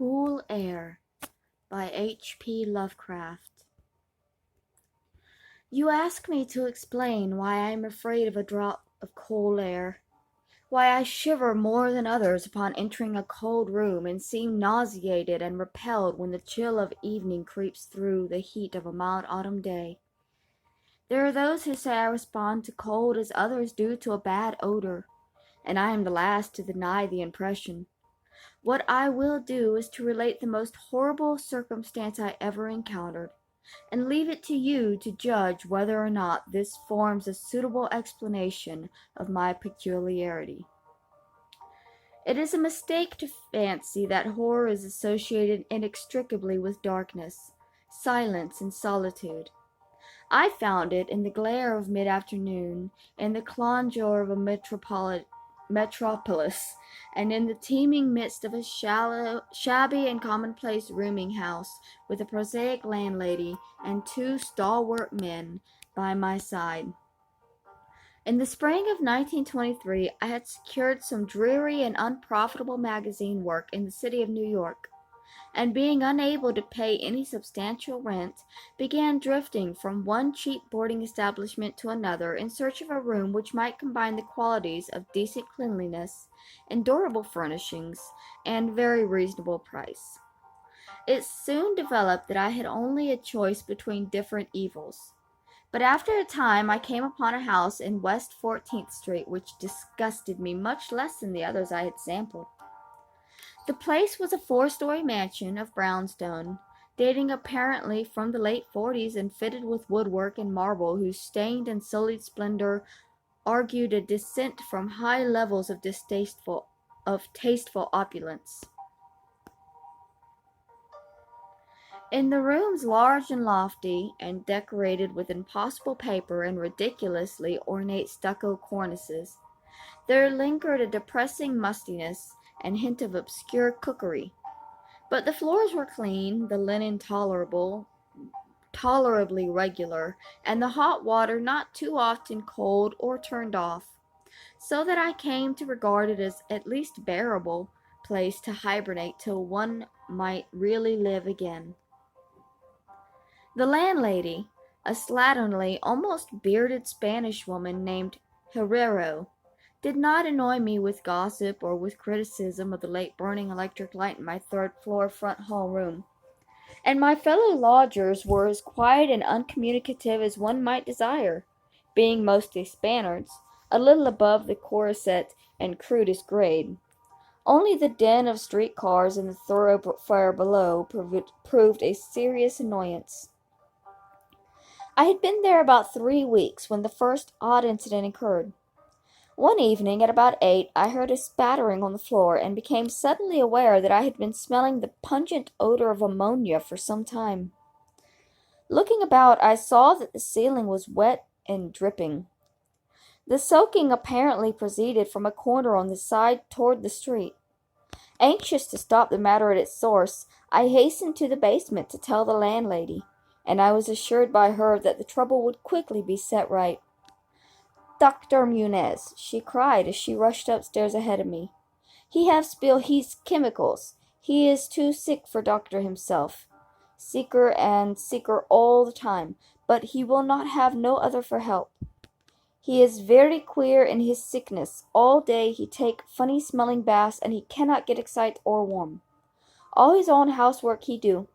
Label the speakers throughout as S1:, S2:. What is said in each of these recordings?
S1: Cool Air by H.P Lovecraft. You ask me to explain why I am afraid of a draught of cool air, why I shiver more than others upon entering a cold room and seem nauseated and repelled when the chill of evening creeps through the heat of a mild autumn day. There are those who say I respond to cold as others do to a bad odor, and I am the last to deny the impression. What I will do is to relate the most horrible circumstance I ever encountered, and leave it to you to judge whether or not this forms a suitable explanation of my peculiarity. It is a mistake to fancy that horror is associated inextricably with darkness, silence, and solitude. I found it in the glare of mid-afternoon, in the clangor of a metropolis, and in the teeming midst of a shabby and commonplace rooming house, with a prosaic landlady and two stalwart men by my side. In the spring of 1923 I had secured some dreary and unprofitable magazine work in the city of New York, and being unable to pay any substantial rent, began drifting from one cheap boarding establishment to another in search of a room which might combine the qualities of decent cleanliness, endurable furnishings, and very reasonable price. It soon developed that I had only a choice between different evils. But after a time I came upon a house in West 14th Street which disgusted me much less than the others I had sampled. The place was a four-story mansion of brownstone, dating apparently from the late 40s and fitted with woodwork and marble whose stained and sullied splendor argued a descent from high levels of tasteful opulence. In the rooms large and lofty, and decorated with impossible paper and ridiculously ornate stucco cornices, there lingered a depressing mustiness and hint of obscure cookery. But the floors were clean, the linen tolerably regular, and the hot water not too often cold or turned off, so that I came to regard it as at least bearable place to hibernate till one might really live again. The landlady, a slatternly, almost bearded Spanish woman named Herrero, did not annoy me with gossip or with criticism of the late burning electric light in my third-floor front hall room, and my fellow lodgers were as quiet and uncommunicative as one might desire, being mostly Spaniards, a little above the coarset and crudest grade. Only the din of street-cars in the thoroughfare below proved a serious annoyance. I had been there about 3 weeks when the first odd incident occurred. One evening at about 8 I heard a spattering on the floor and became suddenly aware that I had been smelling the pungent odor of ammonia for some time. Looking about, I saw that the ceiling was wet and dripping. The soaking apparently proceeded from a corner on the side toward the street. Anxious to stop the matter at its source, I hastened to the basement to tell the landlady, and I was assured by her that the trouble would quickly be set right. "Dr. Munez," she cried as she rushed upstairs ahead of me. "He have spill his chemicals. He is too sick for doctor himself. Sicker and sicker all the time, but he will not have no other for help. He is very queer in his sickness. All day he take funny smelling baths and he cannot get excite or warm. All his own housework he do.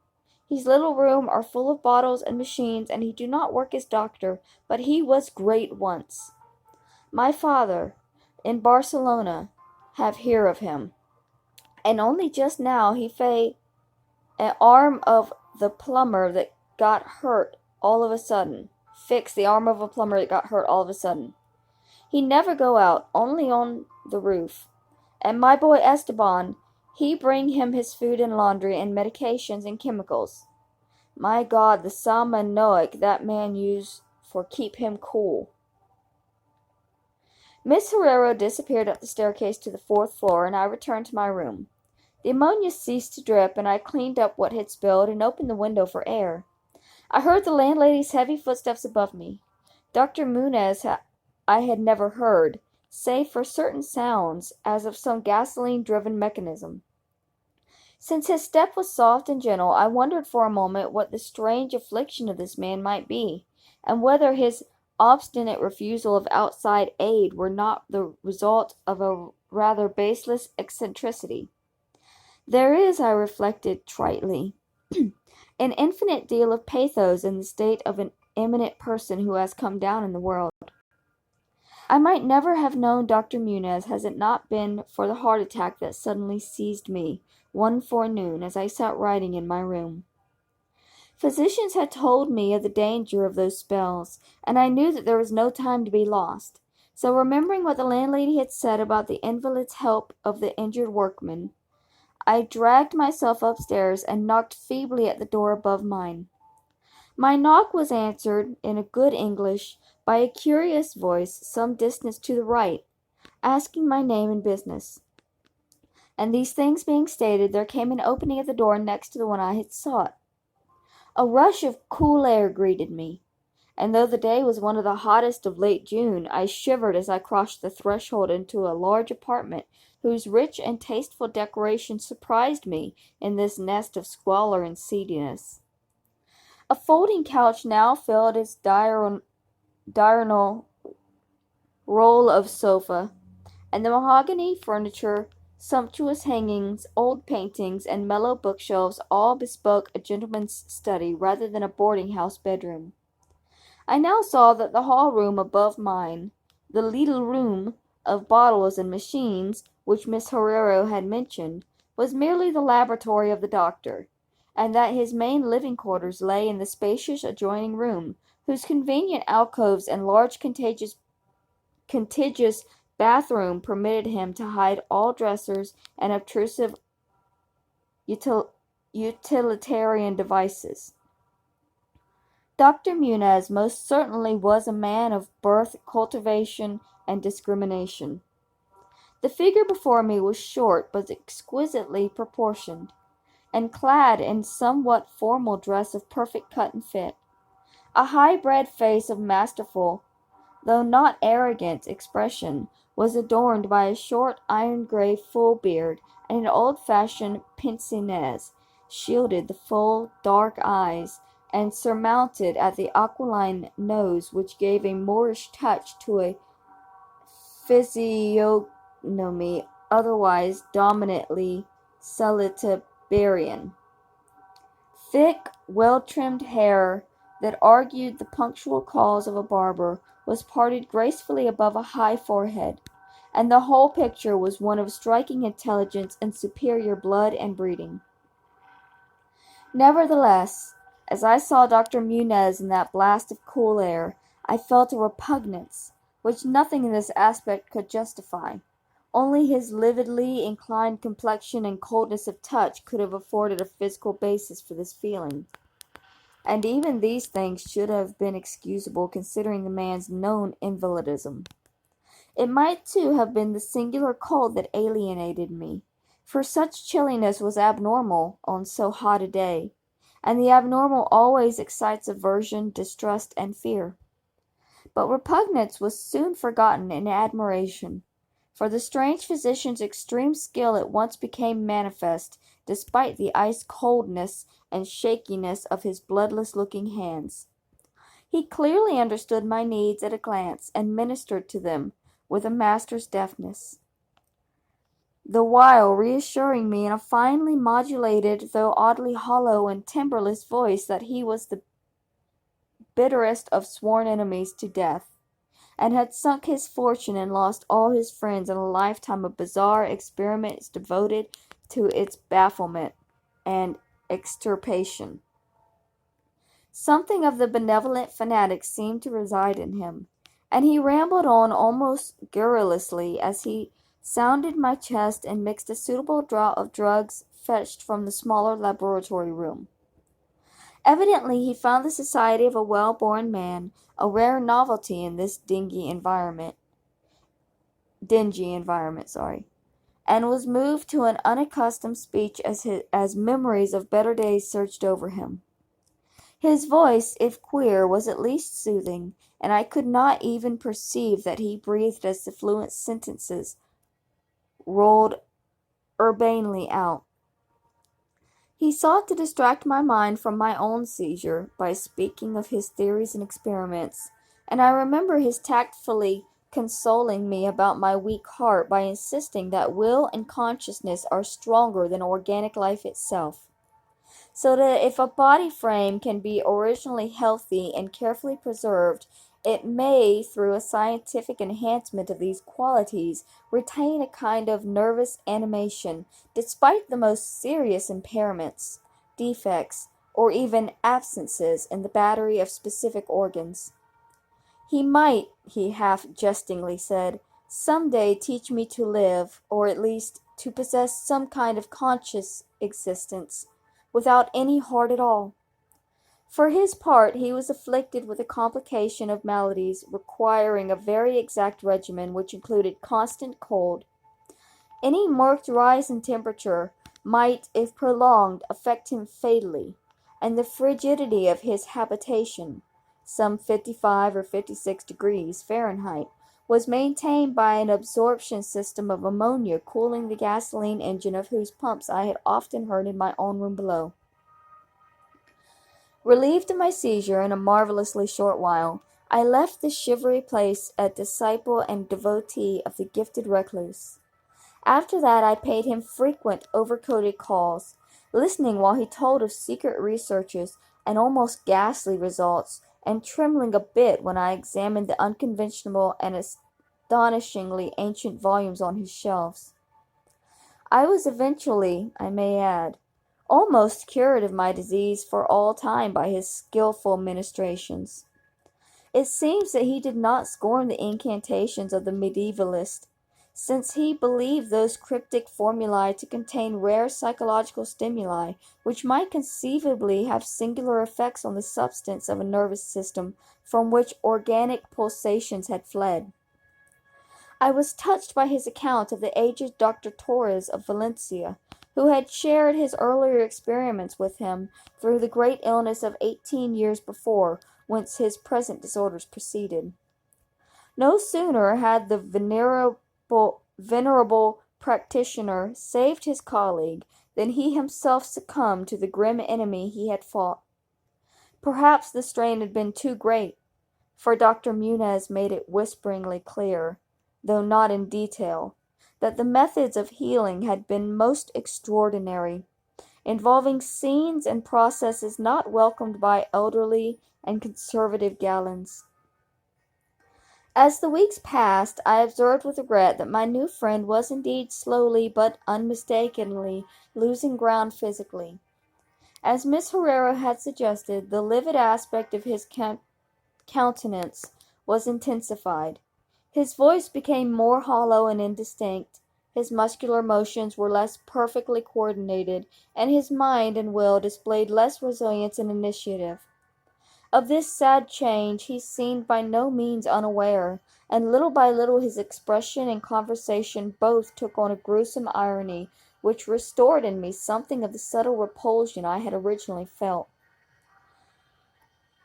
S1: His little room are full of bottles and machines, and he do not work as doctor, but he was great once. My father, in Barcelona, have hear of him, and only just now he fay an arm of the plumber that got hurt all of a sudden. Fix the arm of a plumber that got hurt all of a sudden. He never go out, only on the roof. And my boy Esteban, he bring him his food and laundry and medications and chemicals. My God, the salmanoic that man use for keep him cool." Miss Herrero disappeared up the staircase to the 4th floor, and I returned to my room. The ammonia ceased to drip, and I cleaned up what had spilled and opened the window for air. I heard the landlady's heavy footsteps above me. Dr. Munez I had never heard, save for certain sounds, as of some gasoline-driven mechanism. Since his step was soft and gentle, I wondered for a moment what the strange affliction of this man might be, and whether his obstinate refusal of outside aid were not the result of a rather baseless eccentricity. There is, I reflected tritely, an infinite deal of pathos in the state of an eminent person who has come down in the world. I might never have known Dr. Muniz had it not been for the heart attack that suddenly seized me one forenoon as I sat writing in my room. Physicians had told me of the danger of those spells, and I knew that there was no time to be lost. So, remembering what the landlady had said about the invalid's help of the injured workman, I dragged myself upstairs and knocked feebly at the door above mine. My knock was answered, in a good English, by a curious voice some distance to the right, asking my name and business. And these things being stated, there came an opening at the door next to the one I had sought. A rush of cool air greeted me, and though the day was one of the hottest of late June, I shivered as I crossed the threshold into a large apartment whose rich and tasteful decoration surprised me in this nest of squalor and seediness. A folding couch now filled its diurnal roll of sofa, and the mahogany furniture, sumptuous hangings, old paintings, and mellow bookshelves all bespoke a gentleman's study rather than a boarding-house bedroom. I now saw that the hall room above mine, the little room of bottles and machines which Miss Herrero had mentioned, was merely the laboratory of the doctor, and that his main living quarters lay in the spacious adjoining room, whose convenient alcoves and large contiguous bathroom permitted him to hide all dressers and obtrusive utilitarian devices. Dr. Muniz most certainly was a man of birth, cultivation, and discrimination. The figure before me was short but exquisitely proportioned, and clad in somewhat formal dress of perfect cut and fit. A high-bred face of masterful, though not arrogant, expression was adorned by a short iron-gray full beard, and an old-fashioned pince-nez shielded the full, dark eyes, and surmounted at the aquiline nose which gave a Moorish touch to a physiognomy otherwise dominantly Celtiberian. Thick, well-trimmed hair that argued the punctual calls of a barber was parted gracefully above a high forehead, and the whole picture was one of striking intelligence and superior blood and breeding. Nevertheless, as I saw Dr. Muniz in that blast of cool air, I felt a repugnance which nothing in this aspect could justify. Only his lividly inclined complexion and coldness of touch could have afforded a physical basis for this feeling. And even these things should have been excusable considering the man's known invalidism. It might, too, have been the singular cold that alienated me, for such chilliness was abnormal on so hot a day, and the abnormal always excites aversion, distrust, and fear. But repugnance was soon forgotten in admiration, for the strange physician's extreme skill at once became manifest, despite the ice-coldness and shakiness of his bloodless-looking hands. He clearly understood my needs at a glance, and ministered to them with a master's deftness, the while reassuring me in a finely modulated, though oddly hollow and timbreless voice, that he was the bitterest of sworn enemies to death, and had sunk his fortune and lost all his friends in a lifetime of bizarre experiments devoted to its bafflement and extirpation. Something of the benevolent fanatic seemed to reside in him, and he rambled on almost garrulously as he sounded my chest and mixed a suitable draught of drugs fetched from the smaller laboratory room. Evidently he found the society of a well-born man a rare novelty in this dingy environment, and was moved to an unaccustomed speech as memories of better days surged over him. His voice, if queer, was at least soothing, and I could not even perceive that he breathed as the fluent sentences rolled urbanely out. He sought to distract my mind from my own seizure by speaking of his theories and experiments, and I remember his tactfully consoling me about my weak heart by insisting that will and consciousness are stronger than organic life itself, so that if a body frame can be originally healthy and carefully preserved, it may, through a scientific enhancement of these qualities, retain a kind of nervous animation, despite the most serious impairments, defects, or even absences in the battery of specific organs. He might, he half jestingly said, some day teach me to live, or at least to possess some kind of conscious existence, without any heart at all. For his part, he was afflicted with a complication of maladies requiring a very exact regimen which included constant cold. Any marked rise in temperature might, if prolonged, affect him fatally, and the frigidity of his habitation, some 55 or 56 degrees Fahrenheit, was maintained by an absorption system of ammonia cooling the gasoline engine of whose pumps I had often heard in my own room below. Relieved of my seizure in a marvelously short while, I left the shivery place a disciple and devotee of the gifted recluse. After that I paid him frequent overcoated calls, listening while he told of secret researches and almost ghastly results, and trembling a bit when I examined the unconventional and astonishingly ancient volumes on his shelves. I was eventually, I may add, almost cured of my disease for all time by his skilful ministrations. It seems that he did not scorn the incantations of the medievalist, since he believed those cryptic formulae to contain rare psychological stimuli which might conceivably have singular effects on the substance of a nervous system from which organic pulsations had fled. I was touched by his account of the aged Dr. Torres of Valencia, who had shared his earlier experiments with him through the great illness of 18 years before, whence his present disorders proceeded. No sooner had the venerable practitioner saved his colleague than he himself succumbed to the grim enemy he had fought. Perhaps the strain had been too great, for Dr. Muniz made it whisperingly clear, though not in detail, that the methods of healing had been most extraordinary, involving scenes and processes not welcomed by elderly and conservative gallants. As the weeks passed, I observed with regret that my new friend was indeed slowly but unmistakably losing ground physically. As Miss Herrera had suggested, the livid aspect of his countenance was intensified. His voice became more hollow and indistinct, his muscular motions were less perfectly coordinated, and his mind and will displayed less resilience and initiative. Of this sad change he seemed by no means unaware, and little by little his expression and conversation both took on a gruesome irony, which restored in me something of the subtle repulsion I had originally felt.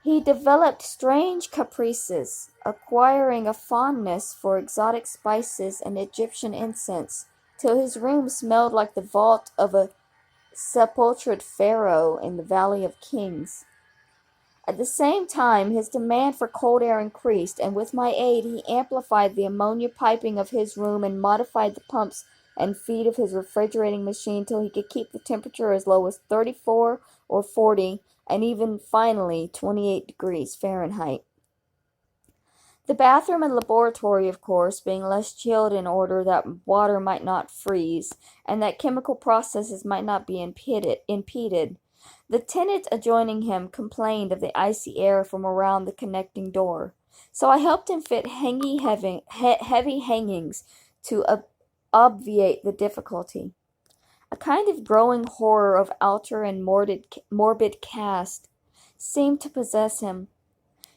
S1: He developed strange caprices, acquiring a fondness for exotic spices and Egyptian incense, till his room smelled like the vault of a sepulchred pharaoh in the Valley of Kings. At the same time, his demand for cold air increased, and with my aid he amplified the ammonia piping of his room and modified the pumps and feed of his refrigerating machine till he could keep the temperature as low as 34 or 40, and even finally 28 degrees Fahrenheit. The bathroom and laboratory, of course, being less chilled in order that water might not freeze, and that chemical processes might not be impeded. The tenant adjoining him complained of the icy air from around the connecting door, so I helped him fit heavy hangings to obviate the difficulty. A kind of growing horror of outer and morbid cast seemed to possess him.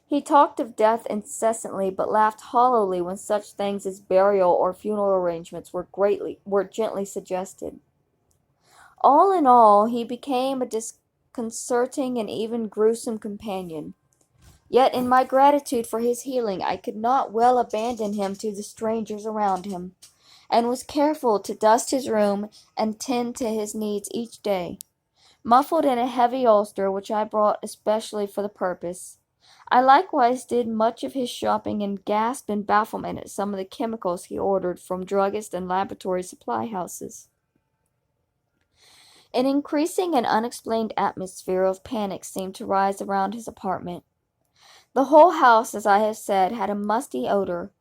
S1: He talked of death incessantly, but laughed hollowly when such things as burial or funeral arrangements were gently suggested. All in all, he became a disconcerting and even gruesome companion. Yet in my gratitude for his healing, I could not well abandon him to the strangers around him, and was careful to dust his room and tend to his needs each day. muffled in a heavy ulster which I brought especially for the purpose. I likewise did much of his shopping and gasped in bafflement at some of the chemicals he ordered from druggists and laboratory supply houses. An increasing and unexplained atmosphere of panic seemed to rise around his apartment. The whole house, as I have said, had a musty odor,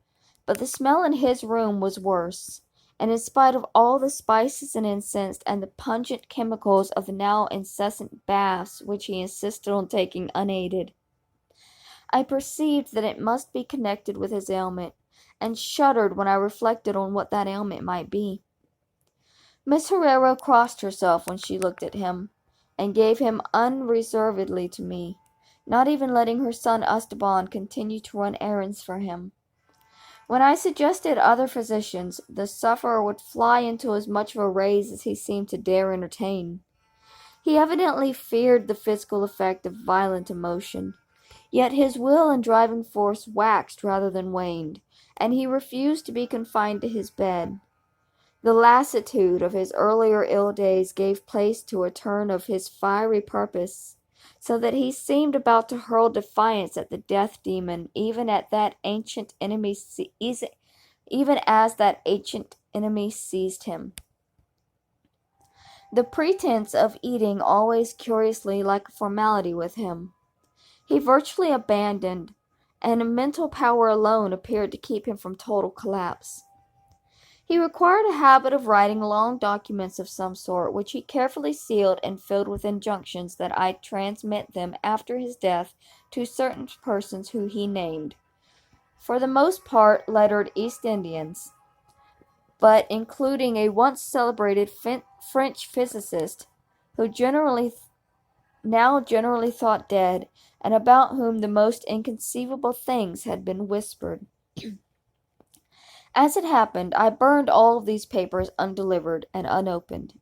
S1: but the smell in his room was worse, and in spite of all the spices and incense and the pungent chemicals of the now incessant baths which he insisted on taking unaided, I perceived that it must be connected with his ailment, and shuddered when I reflected on what that ailment might be. Miss Herrera crossed herself when she looked at him, and gave him unreservedly to me, not even letting her son Esteban continue to run errands for him. When I suggested other physicians, the sufferer would fly into as much of a rage as he seemed to dare entertain. He evidently feared the physical effect of violent emotion, yet his will and driving force waxed rather than waned, and he refused to be confined to his bed. The lassitude of his earlier ill days gave place to a turn of his fiery purpose, so that he seemed about to hurl defiance at the death demon, even as that ancient enemy seized him. The pretense of eating always curiously like a formality with him, he virtually abandoned, and mental power alone appeared to keep him from total collapse. He required a habit of writing long documents of some sort, which he carefully sealed and filled with injunctions that I transmit them after his death to certain persons who he named, for the most part lettered East Indians, but including a once celebrated French physicist, who now generally thought dead, and about whom the most inconceivable things had been whispered. As it happened, I burned all of these papers undelivered and unopened.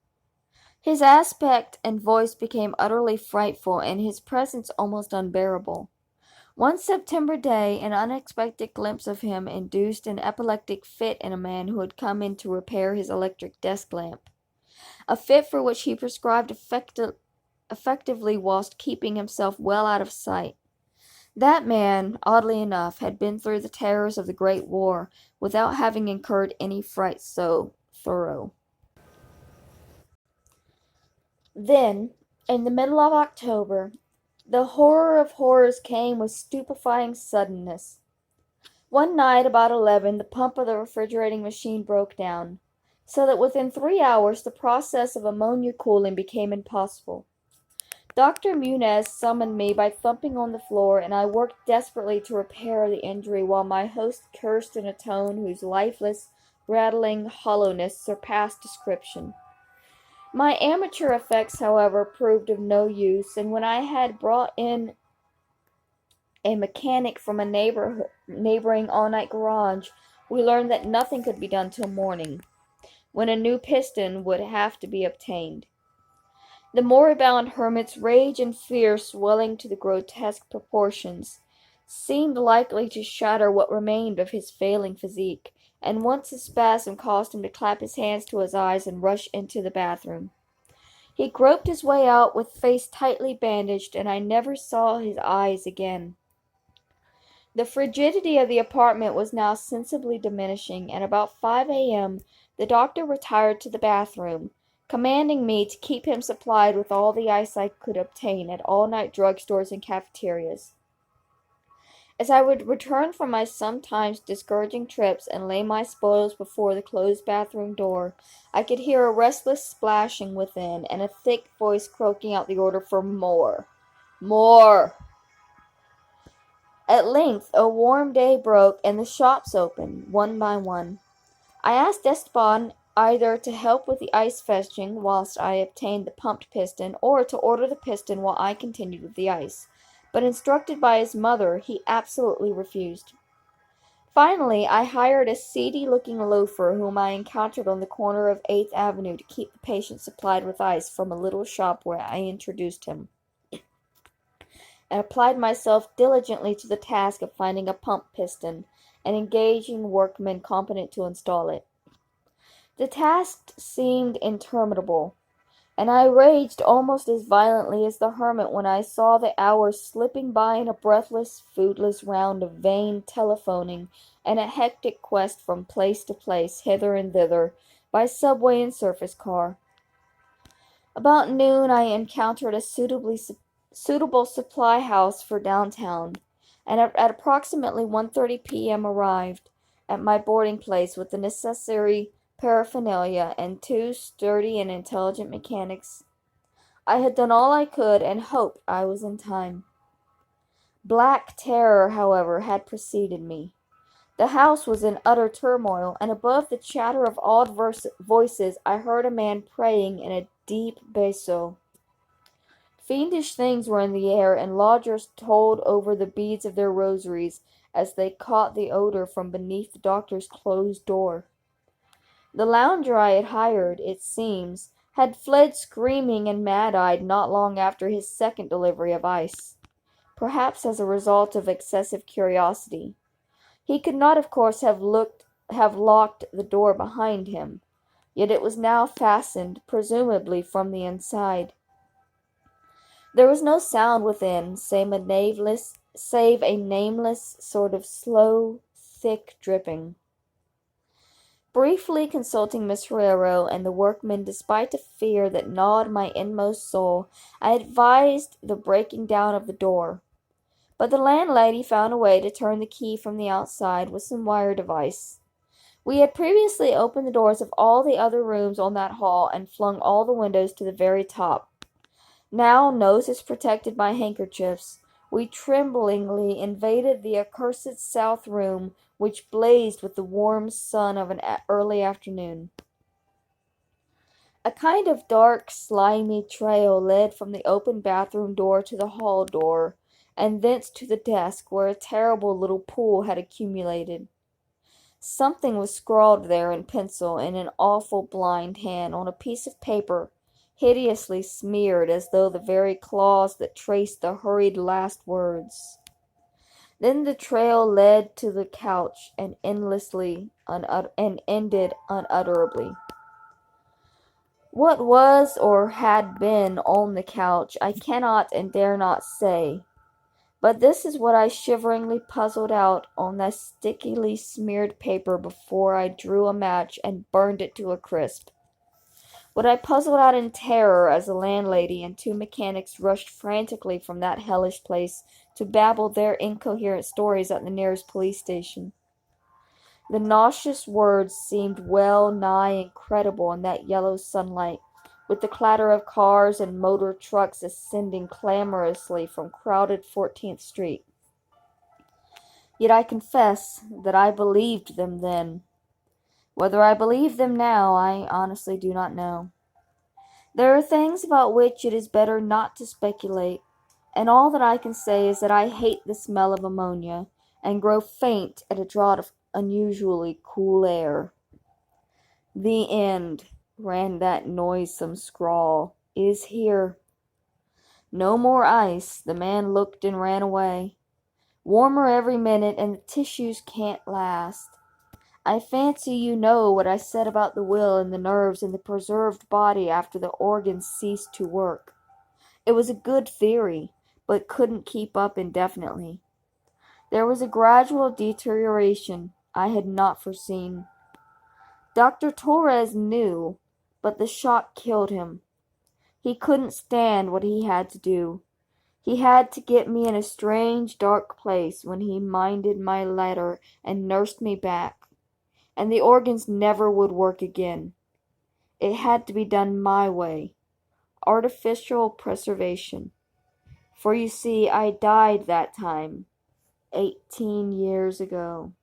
S1: His aspect and voice became utterly frightful, and his presence almost unbearable. One September day, an unexpected glimpse of him induced an epileptic fit in a man who had come in to repair his electric desk lamp, a fit for which he prescribed effectively whilst keeping himself well out of sight. That man, oddly enough, had been through the terrors of the Great War without having incurred any fright so thorough. Then, in the middle of October, the horror of horrors came with stupefying suddenness. One night about 11, the pump of the refrigerating machine broke down, so that within 3 hours the process of ammonia cooling became impossible. Dr. Muniz summoned me by thumping on the floor, and I worked desperately to repair the injury while my host cursed in a tone whose lifeless, rattling hollowness surpassed description. My amateur effects, however, proved of no use, and when I had brought in a mechanic from a neighboring all-night garage, we learned that nothing could be done till morning, when a new piston would have to be obtained. The moribund hermit's rage and fear, swelling to the grotesque proportions, seemed likely to shatter what remained of his failing physique, and once a spasm caused him to clap his hands to his eyes and rush into the bathroom. He groped his way out with face tightly bandaged, and I never saw his eyes again. The frigidity of the apartment was now sensibly diminishing, and about 5 a.m. the doctor retired to the bathroom, commanding me to keep him supplied with all the ice I could obtain at all-night drugstores and cafeterias. As I would return from my sometimes discouraging trips and lay my spoils before the closed bathroom door, I could hear a restless splashing within, and a thick voice croaking out the order for more. More! At length a warm day broke, and the shops opened, one by one. I asked Esteban either to help with the ice fetching whilst I obtained the pumped piston, or to order the piston while I continued with the ice, but instructed by his mother, he absolutely refused. Finally, I hired a seedy-looking loafer whom I encountered on the corner of 8th Avenue to keep the patient supplied with ice from a little shop where I introduced him, and applied myself diligently to the task of finding a pump piston, and engaging workmen competent to install it. The task seemed interminable, and I raged almost as violently as the hermit when I saw the hours slipping by in a breathless, foodless round of vain telephoning and a hectic quest from place to place, hither and thither, by subway and surface car. About noon I encountered a suitable supply house for downtown, and at approximately 1:30 p.m. arrived at my boarding place with the necessary paraphernalia and two sturdy and intelligent mechanics. I had done all I could and hoped I was in time. Black terror, however, had preceded me. The house was in utter turmoil, and above the chatter of awed voices I heard a man praying in a deep basso. Fiendish things were in the air, and lodgers told over the beads of their rosaries as they caught the odor from beneath the doctor's closed door. The lounger I had hired, it seems, had fled screaming and mad-eyed not long after his second delivery of ice, perhaps as a result of excessive curiosity. He could not, of course, have locked the door behind him, yet it was now fastened, presumably from the inside. There was no sound within, save a nameless sort of slow, thick dripping. Briefly consulting Miss Herrero and the workmen, despite a fear that gnawed my inmost soul, I advised the breaking down of the door. But the landlady found a way to turn the key from the outside with some wire device. We had previously opened the doors of all the other rooms on that hall and flung all the windows to the very top. Now, noses protected by handkerchiefs, we tremblingly invaded the accursed south room, which blazed with the warm sun of an early afternoon. A kind of dark, slimy trail led from the open bathroom door to the hall door, and thence to the desk, where a terrible little pool had accumulated. Something was scrawled there in pencil in an awful blind hand on a piece of paper, hideously smeared as though the very claws that traced the hurried last words. Then the trail led to the couch and ended unutterably. What was or had been on the couch I cannot and dare not say, but this is what I shiveringly puzzled out on the stickily smeared paper before I drew a match and burned it to a crisp. What I puzzled out in terror as the landlady and two mechanics rushed frantically from that hellish place to babble their incoherent stories at the nearest police station. The nauseous words seemed well nigh incredible in that yellow sunlight, with the clatter of cars and motor trucks ascending clamorously from crowded 14th Street. Yet I confess that I believed them then. Whether I believe them now, I honestly do not know. There are things about which it is better not to speculate, and all that I can say is that I hate the smell of ammonia, and grow faint at a draught of unusually cool air. The end, ran that noisome scrawl, is here. No more ice. The man looked and ran away. Warmer every minute, and the tissues can't last. I fancy you know what I said about the will and the nerves and the preserved body after the organs ceased to work. It was a good theory, but couldn't keep up indefinitely. There was a gradual deterioration I had not foreseen. Dr. Torres knew, but the shock killed him. He couldn't stand what he had to do. He had to get me in a strange, dark place when he minded my letter and nursed me back. And the organs never would work again. It had to be done my way. Artificial preservation. For you see, I died that time, 18 years ago.